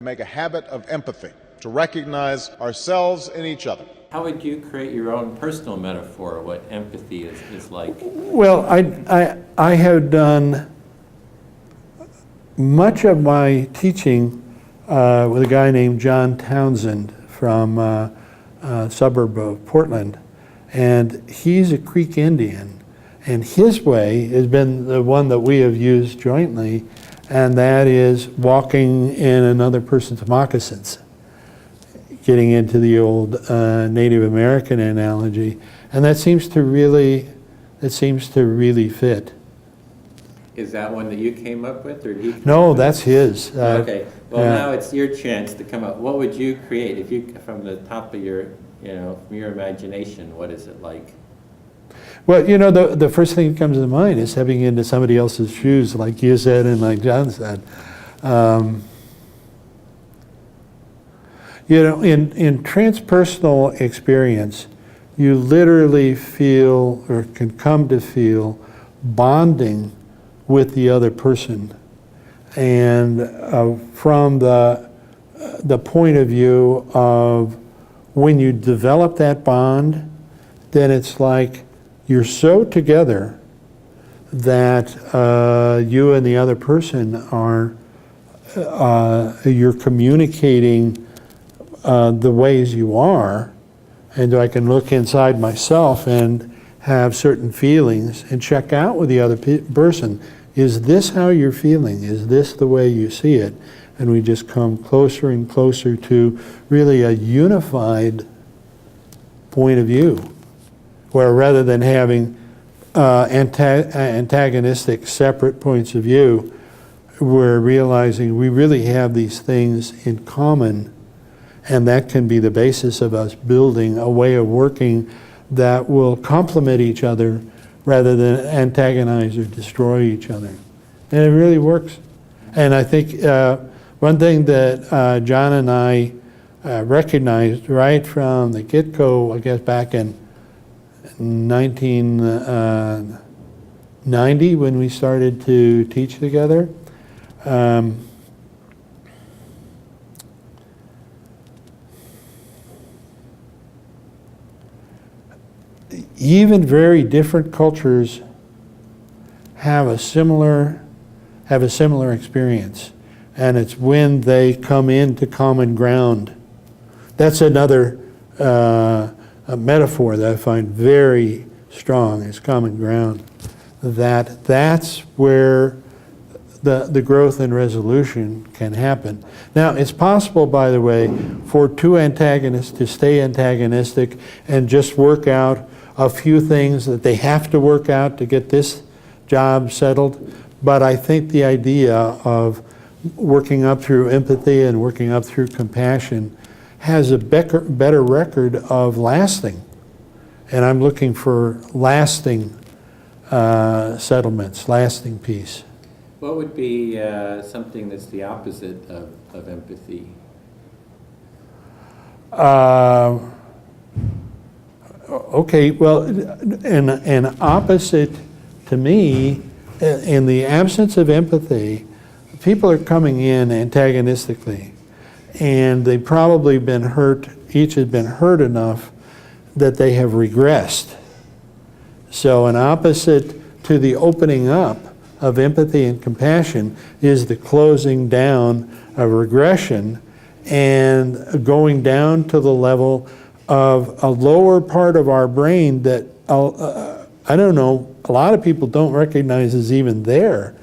Make a habit of empathy, to recognize ourselves in each other. How would you create your own personal metaphor of what empathy is like? Well, I have done much of my teaching with a guy named John Townsend from a suburb of Portland, and he's a Creek Indian, and his way has been the one that we have used jointly, and that is walking in another person's moccasins, getting into the old Native American analogy, and that seems to really fit. Is that one that you came up with, or did he? No, that's his. Okay. Well, yeah. now it's your chance to come up. What would you create if you, from the top of your, from your imagination? What is it like? Well, the first thing that comes to mind is stepping into somebody else's shoes, like you said and like John said. In transpersonal experience, you literally feel, or can come to feel, bonding with the other person. And from the point of view of when you develop that bond, then it's like you're so together that you and the other person are, you're communicating the ways you are, and I can look inside myself and have certain feelings and check out with the other person. Is this how you're feeling? Is this the way you see it? And we just come closer and closer to really a unified point of view, where rather than having antagonistic separate points of view, we're realizing we really have these things in common, and that can be the basis of us building a way of working that will complement each other rather than antagonize or destroy each other. And it really works. And I think one thing that John and I recognized right from the get-go, I guess back in 1990 when we started to teach together, even very different cultures have a similar experience, and it's when they come into common ground. That's another a metaphor that I find very strong, is common ground. That's where the growth and resolution can happen. Now, it's possible, by the way, for two antagonists to stay antagonistic and just work out a few things that they have to work out to get this job settled. But I think the idea of working up through empathy and working up through compassion has a better record of lasting. And I'm looking for lasting settlements, lasting peace. What would be something that's the opposite of empathy? Okay, well, an opposite to me, in the absence of empathy, people are coming in antagonistically, and they've probably been hurt, each has been hurt enough that they have regressed. So an opposite to the opening up of empathy and compassion is the closing down of regression and going down to the level of a lower part of our brain that, I don't know, a lot of people don't recognize is even there,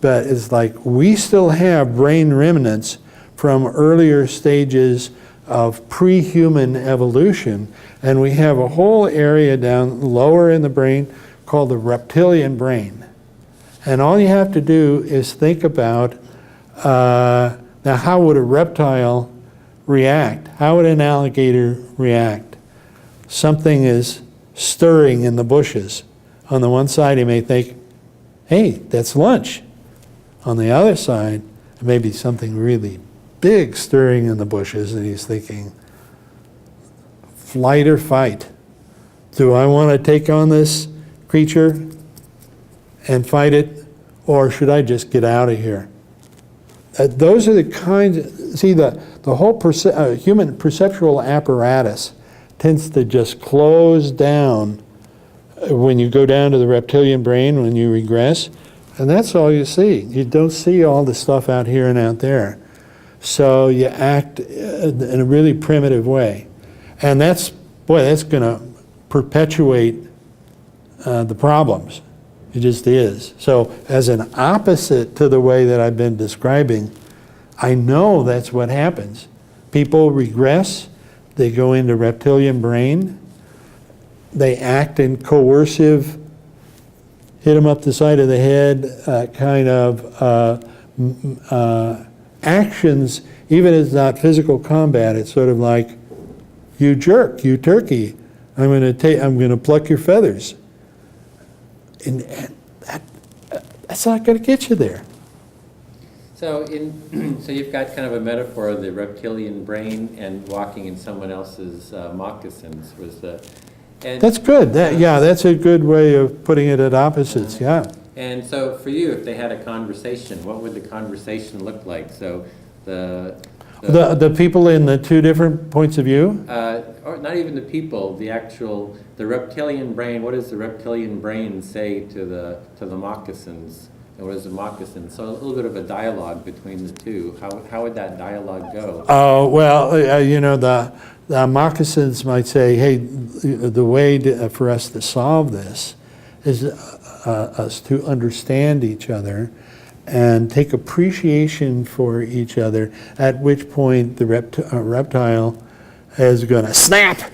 but it's like we still have brain remnants from earlier stages of pre-human evolution, and we have a whole area down lower in the brain called the reptilian brain. And all you have to do is think about, now how would a reptile react? How would an alligator react? Something is stirring in the bushes. On the one side, he may think, hey, that's lunch. On the other side, it may be something really big stirring in the bushes, and he's thinking, flight or fight. Do I want to take on this creature and fight it, or should I just get out of here? Those are the kinds of, see, the whole human perceptual apparatus tends to just close down when you go down to the reptilian brain, when you regress, and that's all you see. You don't see all the stuff out here and out there. So you act in a really primitive way. And that's going to perpetuate the problems. It just is. So as an opposite to the way that I've been describing, I know that's what happens. People regress, they go into reptilian brain, they act in coercive, hit them up the side of the head, kind of actions, even if it's not physical combat. It's sort of like, you jerk, you turkey, I'm going to pluck your feathers. And that's not going to get you there. So so you've got kind of a metaphor of the reptilian brain and walking in someone else's moccasins That's good. That's a good way of putting it at opposites. Yeah. And so for you, if they had a conversation, what would the conversation look like? So the people in the two different points of view? Or not even the people, the reptilian brain. What does the reptilian brain say to the moccasins? And what is the moccasin? So a little bit of a dialogue between the two. How would that dialogue go? Oh, well, the moccasins might say, hey, the way for us to solve this is us to understand each other and take appreciation for each other, at which point the reptile is going to snap.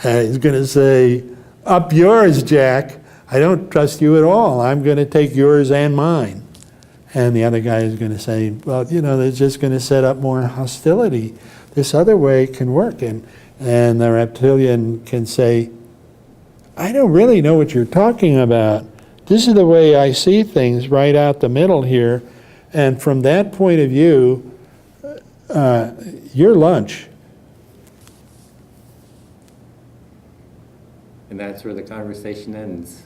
He's going to say, up yours, Jack. I don't trust you at all. I'm going to take yours and mine. And the other guy is going to say, well, they're just going to set up more hostility. This other way can work. And the reptilian can say, I don't really know what you're talking about. This is the way I see things right out the middle here. And from that point of view, you're lunch. And that's where the conversation ends.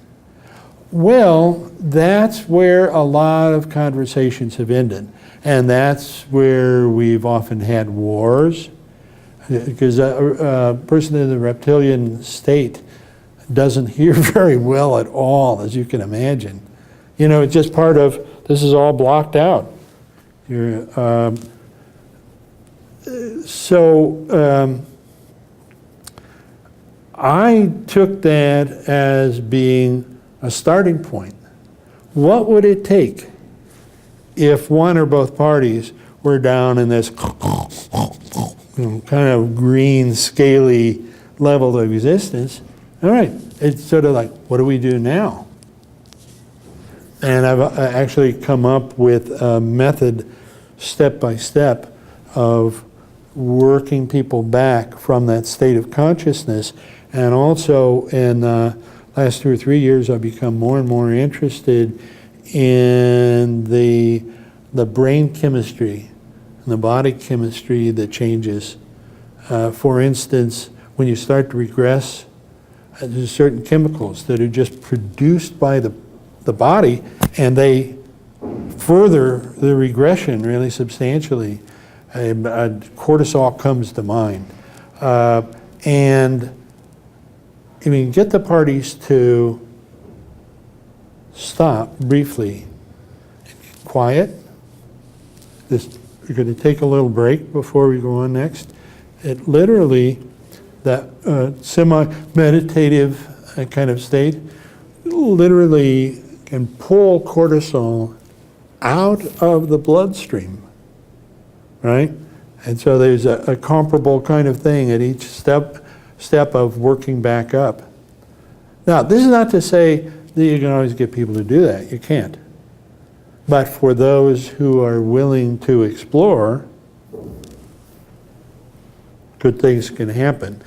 Well, that's where a lot of conversations have ended. And that's where we've often had wars. Because a person in the reptilian state doesn't hear very well at all, as you can imagine. It's just part of, this is all blocked out. I took that as being a starting point. What would it take if one or both parties were down in this kind of green, scaly level of existence? All right, it's sort of like, what do we do now? And I've actually come up with a method, step by step, of working people back from that state of consciousness. And also in the last 2 or 3 years, I've become more and more interested in the brain chemistry and the body chemistry that changes. For instance, when you start to regress, there's certain chemicals that are just produced by the body, and they further the regression really substantially. Cortisol comes to mind. And get the parties to stop briefly, quiet. We're going to take a little break before we go on next. It literally, that semi-meditative kind of state, literally can pull cortisol out of the bloodstream, right? And so there's a comparable kind of thing at each step of working back up. Now, this is not to say that you can always get people to do that. You can't. But for those who are willing to explore, good things can happen.